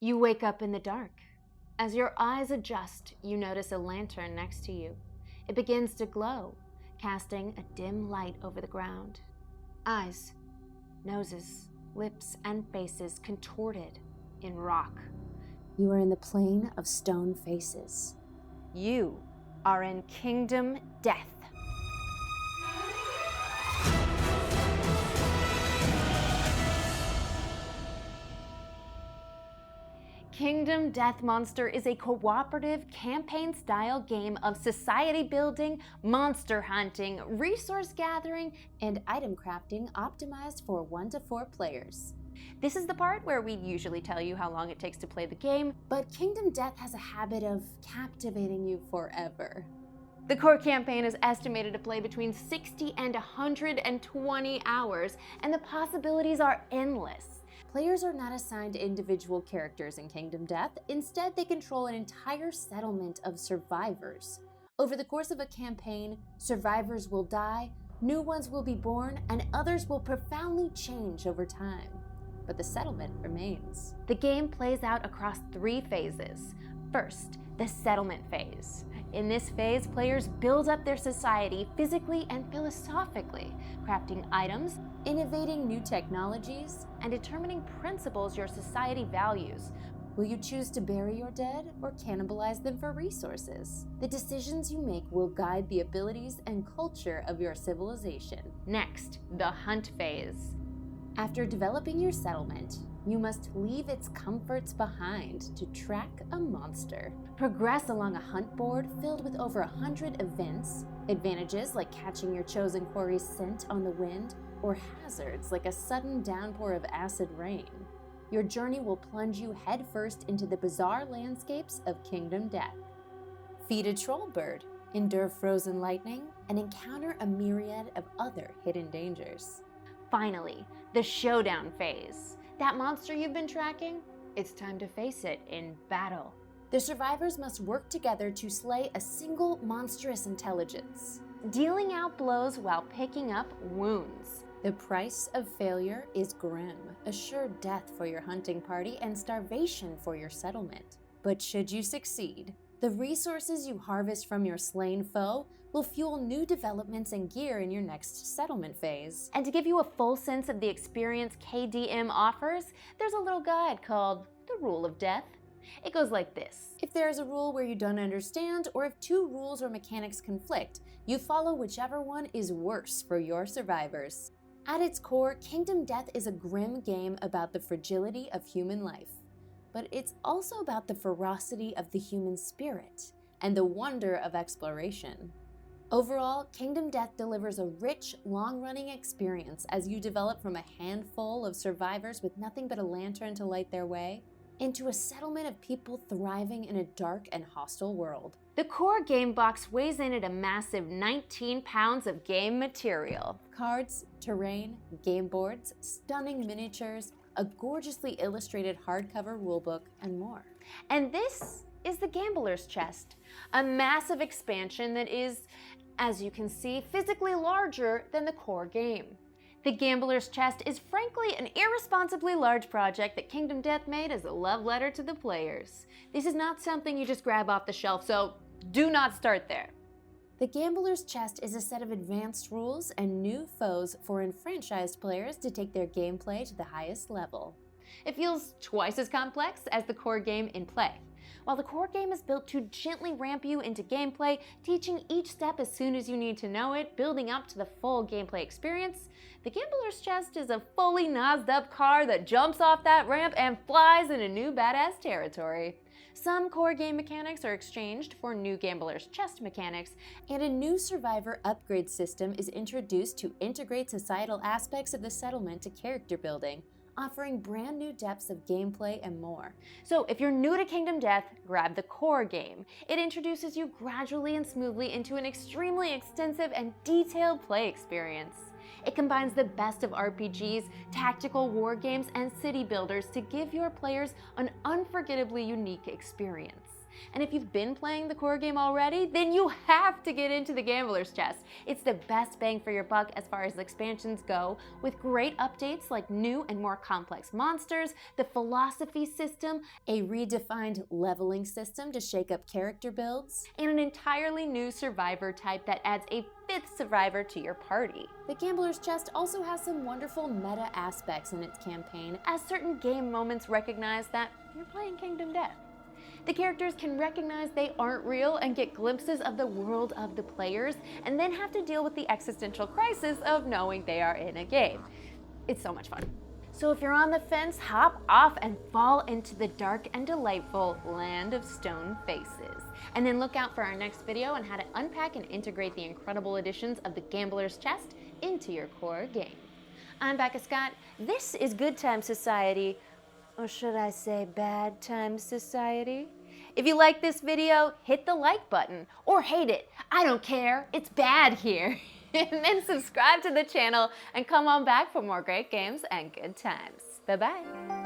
You wake up in the dark. As your eyes adjust, you notice a lantern next to you. It begins to glow, casting a dim light over the ground. Eyes, noses, lips, and faces contorted in rock. You are in the plane of stone faces. You are in Kingdom Death. Kingdom Death Monster is a cooperative, campaign-style game of society building, monster hunting, resource gathering, and item crafting optimized for 1 to 4 players. This is the part where we usually tell you how long it takes to play the game, but Kingdom Death has a habit of captivating you forever. The core campaign is estimated to play between 60 and 120 hours, and the possibilities are endless. Players are not assigned individual characters in Kingdom Death. Instead, they control an entire settlement of survivors. Over the course of a campaign, survivors will die, new ones will be born, and others will profoundly change over time. But the settlement remains. The game plays out across 3 phases. First, the settlement phase. In this phase, players build up their society physically and philosophically, crafting items, innovating new technologies, and determining principles your society values. Will you choose to bury your dead or cannibalize them for resources? The decisions you make will guide the abilities and culture of your civilization. Next, the hunt phase. After developing your settlement, you must leave its comforts behind to track a monster. Progress along a hunt board filled with over 100 events, advantages like catching your chosen quarry's scent on the wind, or hazards like a sudden downpour of acid rain. Your journey will plunge you headfirst into the bizarre landscapes of Kingdom Death. Feed a troll bird, endure frozen lightning, and encounter a myriad of other hidden dangers. Finally, the Showdown phase. That monster you've been tracking? It's time to face it in battle. The survivors must work together to slay a single monstrous intelligence, dealing out blows while picking up wounds. The price of failure is grim, assured death for your hunting party and starvation for your settlement. But should you succeed, the resources you harvest from your slain foe will fuel new developments and gear in your next settlement phase. And to give you a full sense of the experience KDM offers, there's a little guide called The Rule of Death. It goes like this. If there is a rule where you don't understand, or if 2 rules or mechanics conflict, you follow whichever one is worse for your survivors. At its core, Kingdom Death is a grim game about the fragility of human life. But it's also about the ferocity of the human spirit and the wonder of exploration. Overall, Kingdom Death delivers a rich, long-running experience as you develop from a handful of survivors with nothing but a lantern to light their way into a settlement of people thriving in a dark and hostile world. The core game box weighs in at a massive 19 pounds of game material. Cards, terrain, game boards, stunning miniatures, a gorgeously illustrated hardcover rulebook, and more. And this is the Gambler's Chest, a massive expansion that is, as you can see, physically larger than the core game. The Gambler's Chest is frankly an irresponsibly large project that Kingdom Death made as a love letter to the players. This is not something you just grab off the shelf, so do not start there. The Gambler's Chest is a set of advanced rules and new foes for enfranchised players to take their gameplay to the highest level. It feels twice as complex as the core game in play. While the core game is built to gently ramp you into gameplay, teaching each step as soon as you need to know it, building up to the full gameplay experience, the Gambler's Chest is a fully nozzed up car that jumps off that ramp and flies into new badass territory. Some core game mechanics are exchanged for new Gambler's Chest mechanics, and a new survivor upgrade system is introduced to integrate societal aspects of the settlement to character building, offering brand new depths of gameplay and more. So if you're new to Kingdom Death, grab the core game. It introduces you gradually and smoothly into an extremely extensive and detailed play experience. It combines the best of RPGs, tactical war games, and city builders to give your players an unforgettably unique experience. And if you've been playing the core game already, then you have to get into the Gambler's Chest. It's the best bang for your buck as far as expansions go, with great updates like new and more complex monsters, the philosophy system, a redefined leveling system to shake up character builds, and an entirely new survivor type that adds a 5th survivor to your party. The Gambler's Chest also has some wonderful meta aspects in its campaign, as certain game moments recognize that you're playing Kingdom Death. The characters can recognize they aren't real and get glimpses of the world of the players, and then have to deal with the existential crisis of knowing they are in a game. It's so much fun. So if you're on the fence, hop off and fall into the dark and delightful land of stone faces. And then look out for our next video on how to unpack and integrate the incredible additions of the Gambler's Chest into your core game. I'm Becca Scott. This is Good Time Society, or should I say Bad Time Society? If you like this video, hit the like button, or hate it. I don't care, it's bad here. And then subscribe to the channel and come on back for more great games and good times. Bye-bye.